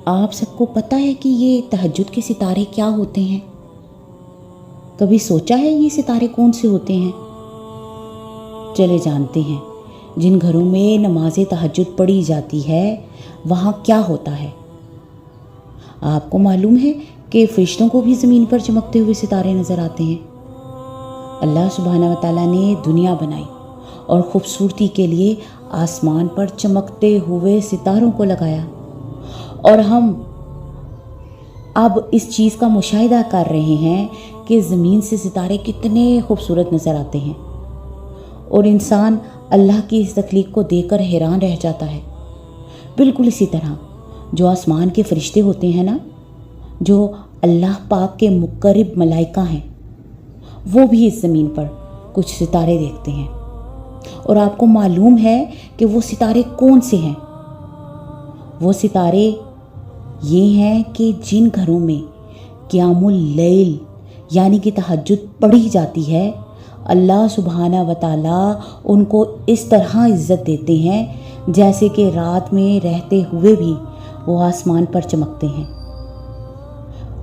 आप सबको पता है कि ये तहज्जुद के सितारे क्या होते हैं? कभी सोचा है ये सितारे कौन से होते हैं? चले जानते हैं। जिन घरों में नमाज तहज्जुद पढ़ी जाती है वहाँ क्या होता है। आपको मालूम है कि फरिश्तों को भी ज़मीन पर चमकते हुए सितारे नज़र आते हैं। अल्लाह सुब्हाना व तआला ने दुनिया बनाई और ख़ूबसूरती के लिए आसमान पर चमकते हुए सितारों को लगाया, और हम अब इस चीज़ का मुशाहिदा कर रहे हैं कि ज़मीन से सितारे कितने खूबसूरत नज़र आते हैं, और इंसान अल्लाह की इस तख्लीक को देखकर हैरान रह जाता है। बिल्कुल इसी तरह जो आसमान के फरिश्ते होते हैं ना, जो अल्लाह पाक के मुकर्रब मलाइका हैं, वो भी इस ज़मीन पर कुछ सितारे देखते हैं। और आपको मालूम है कि वो सितारे कौन से हैं? वो सितारे ये हैं कि जिन घरों में क़ियामुल लैल यानी कि तहज्जुद पढ़ी जाती है, अल्लाह सुब्हाना व तआला उनको इस तरह इज़्ज़त देते हैं जैसे कि रात में रहते हुए भी वो आसमान पर चमकते हैं।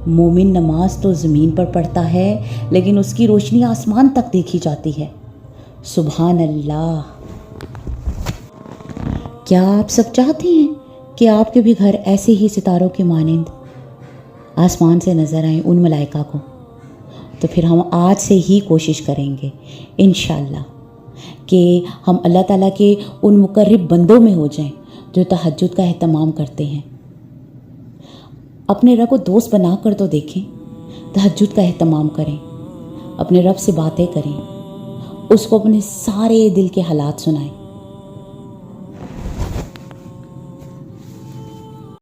मोमिन नमाज तो ज़मीन पर पढ़ता है, लेकिन उसकी रोशनी आसमान तक देखी जाती है। सुभान अल्लाह। क्या आप सब चाहते हैं कि आपके भी घर ऐसे ही सितारों के मानिंद आसमान से नज़र आए उन मलाइका को? तो फिर हम आज से ही कोशिश करेंगे इंशाअल्लाह कि हम अल्लाह ताला के उन मुकर्रब बंदों में हो जाएं जो तहज्जुद का एहतमाम करते हैं। अपने रब को दोस्त बना कर तो देखें, तहज्जुद का एहतमाम करें, अपने रब से बातें करें, उसको अपने सारे दिल के हालात सुनाएं।